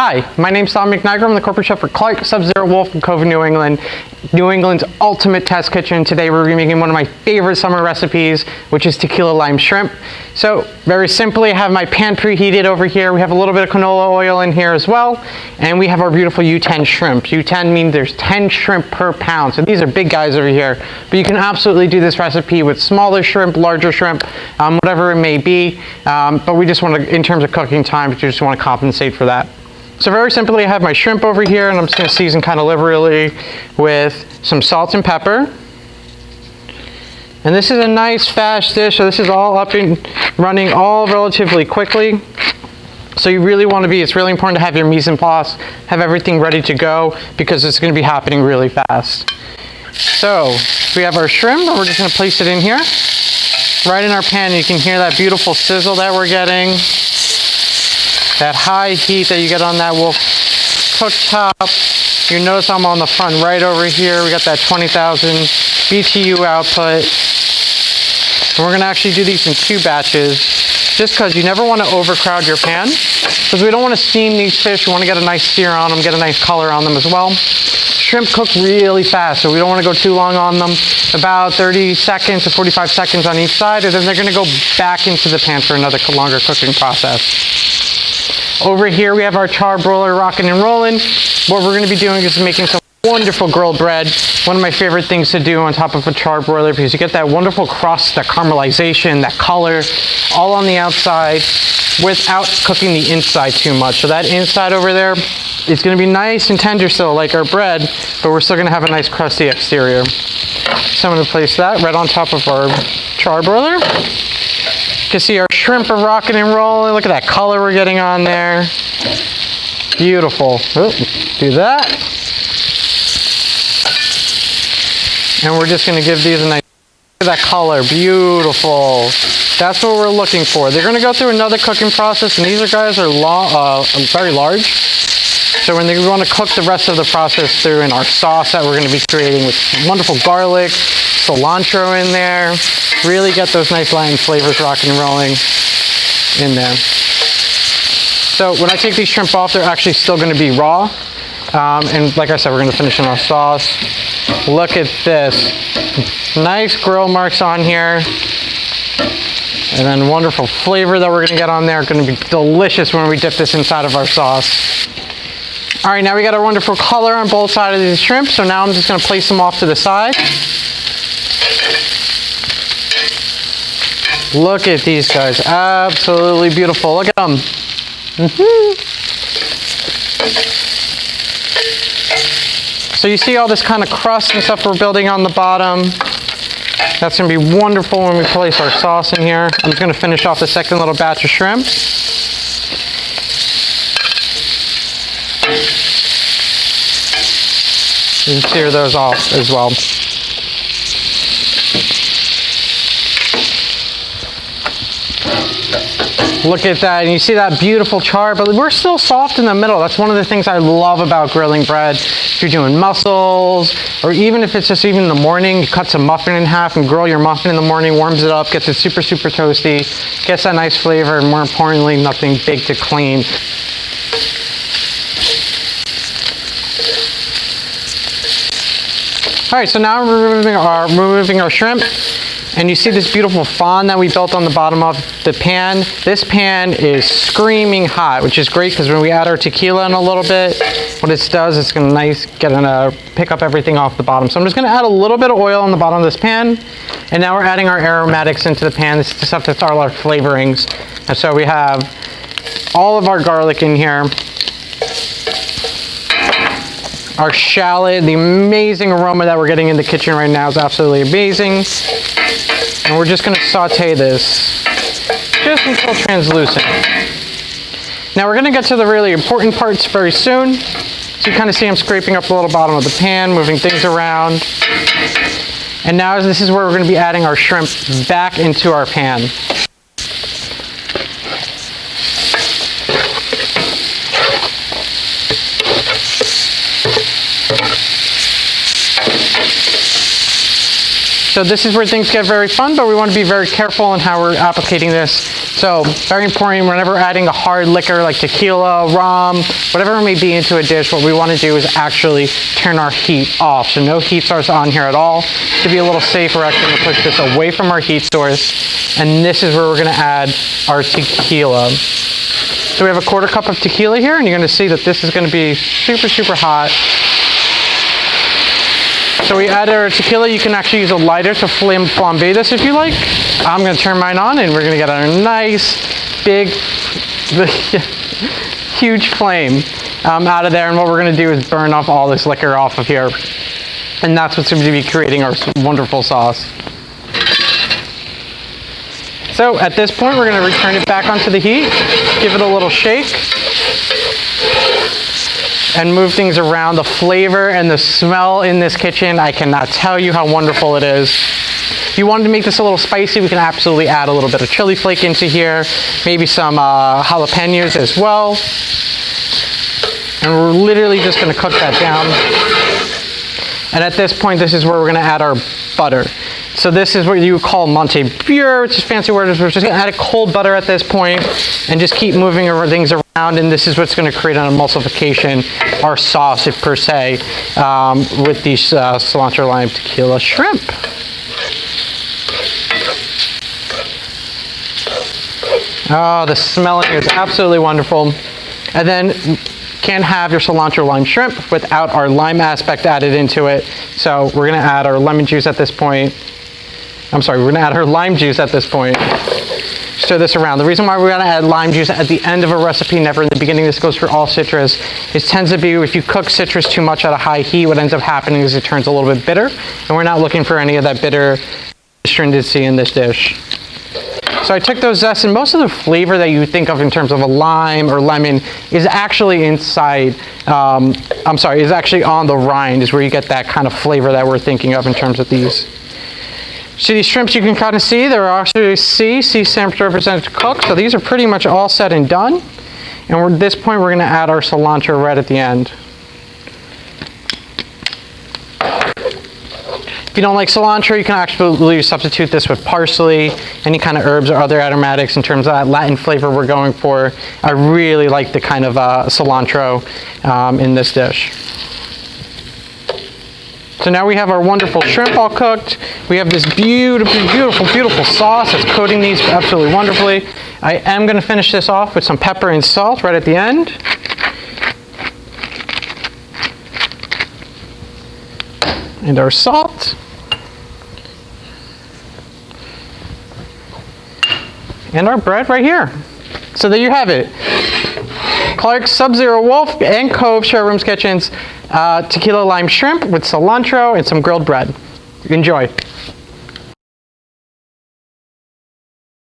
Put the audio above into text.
Hi, my name's Tom McNiger. I'm the corporate chef for Clark Sub-Zero Wolf in Cove, New England, New England's ultimate test kitchen. Today we're making one of my favorite summer recipes, which is tequila lime shrimp. So very simply, I have my pan preheated over here. We have a little bit of canola oil in here as well, and we have our beautiful U10 shrimp. U10 means there's 10 shrimp per pound, so these are big guys over here. But you can absolutely do this recipe with smaller shrimp, larger shrimp, whatever it may be. But we just want to, in terms of cooking time, we just want to compensate for that. So very simply, I have my shrimp over here, and I'm just going to season kind of liberally with some salt and pepper. And this is a nice fast dish, so this is all up and running all relatively quickly. So you really want to be, it's really important to have your mise en place, have everything ready to go, because it's going to be happening really fast. So we have our shrimp, and we're just going to place it in here, right in our pan. You can hear that beautiful sizzle that we're getting. That high heat that you get on that Wolf cooktop. You notice I'm on the front right over here. We got that 20,000 BTU output. And we're gonna actually do these in 2 batches, just because you never want to overcrowd your pan, because we don't want to steam these fish. We want to get a nice sear on them, get a nice color on them as well. Shrimp cook really fast, so we don't want to go too long on them. About 30 seconds to 45 seconds on each side, and then they're gonna go back into the pan for another longer cooking process. Over here we have our char broiler rocking and rolling. What we're going to be doing is making some wonderful grilled bread. One of my favorite things to do on top of a char broiler, because you get that wonderful crust, that caramelization, that color, all on the outside without cooking the inside too much. So that inside over there is going to be nice and tender still, like our bread, but we're still going to have a nice crusty exterior. So I'm going to place that right on top of our char broiler. You can see our shrimp are rocking and rolling. Look at that color we're getting on there. Beautiful. Ooh, do that. And we're just going to give these a nice, look at that color. Beautiful. That's what we're looking for. They're going to go through another cooking process, and these guys are very large. So when we want to cook the rest of the process through in our sauce that we're going to be creating with wonderful garlic, cilantro in there, really get those nice Latin flavors rocking and rolling in there. So when I take these shrimp off, they're actually still going to be raw. And like I said, we're going to finish in our sauce. Look at this. Nice grill marks on here. And then wonderful flavor that we're going to get on there. Going to be delicious when we dip this inside of our sauce. All right, now we got our wonderful color on both sides of these shrimp. So now I'm just going to place them off to the side. Look at these guys, absolutely beautiful. Look at them. So you see all this kind of crust and stuff we're building on the bottom. That's going to be wonderful when we place our sauce in here. I'm just going to finish off the second little batch of shrimp. And sear those off as well. Look at that, and you see that beautiful char, but we're still soft in the middle. That's one of the things I love about grilling bread. If you're doing mussels, or even if it's just even in the morning, you cut some muffin in half and grill your muffin in the morning, warms it up, gets it super, super toasty, gets that nice flavor, and more importantly, nothing big to clean. All right, so now we're removing our shrimp. And you see this beautiful fond that we built on the bottom of the pan. This pan is screaming hot, which is great because when we add our tequila in a little bit, what it does is going to pick up everything off the bottom. So I'm just going to add a little bit of oil on the bottom of this pan. And now we're adding our aromatics into the pan. This is the stuff that's all our flavorings. And so we have all of our garlic in here. Our shallot, the amazing aroma that we're getting in the kitchen right now is absolutely amazing. And we're just going to saute this just until translucent. Now we're going to get to the really important parts very soon. So you kind of see I'm scraping up the little bottom of the pan, moving things around. And now this is where we're going to be adding our shrimp back into our pan. So this is where things get very fun, but we want to be very careful in how we're applicating this So very important whenever adding a hard liquor like tequila, rum, whatever it may be into a dish, what we want to do is actually turn our heat off. So no heat source on here at all. To be a little safer, we're actually going to push this away from our heat source. And this is where we're going to add our tequila. So we have a 1/4 cup of tequila here, and you're going to see that this is going to be super, super hot. So we added our tequila. You can actually use a lighter to flambe this if you like. I'm going to turn mine on, and we're going to get a nice, big, huge flame out of there. And what we're going to do is burn off all this liquor off of here. And that's what's going to be creating our wonderful sauce. So at this point, we're going to return it back onto the heat, give it a little shake, and move things around. The flavor and the smell in this kitchen, I cannot tell you how wonderful it is. If you wanted to make this a little spicy, we can absolutely add a little bit of chili flake into here, maybe some jalapenos as well. And we're literally just going to cook that down. And at this point, this is where we're going to add our butter. So this is what you would call Monte Pure, which is fancy word. We're just going to add a cold butter at this point and just keep moving things around. And this is what's going to create an emulsification, our sauce, per se, with these cilantro lime tequila shrimp. Oh, the smelling is absolutely wonderful. And then can't have your cilantro lime shrimp without our lime aspect added into it. So we're going to add our lemon juice at this point. I'm sorry, we're going to add our lime juice at this point. Stir this around. The reason why we're going to add lime juice at the end of a recipe, never in the beginning, this goes for all citrus, it tends to be if you cook citrus too much at a high heat, what ends up happening is it turns a little bit bitter, and we're not looking for any of that bitter stringency in this dish. So I took those zests, and most of the flavor that you think of in terms of a lime or lemon is actually inside, is actually on the rind, is where you get that kind of flavor that we're thinking of in terms of these. So these shrimps, you can kind of see, they're actually C stamp represented cooked, so these are pretty much all set and done. And at this point, we're going to add our cilantro right at the end. If you don't like cilantro, you can actually substitute this with parsley, any kind of herbs or other aromatics in terms of that Latin flavor we're going for. I really like the kind of cilantro in this dish. So now we have our wonderful shrimp all cooked. We have this beautiful, beautiful, beautiful sauce that's coating these absolutely wonderfully. I am going to finish this off with some pepper and salt right at the end. And our salt. And our bread right here. So there you have it. Clark's Sub-Zero Wolf and Cove Showrooms Kitchens tequila lime shrimp with cilantro and some grilled bread. Enjoy.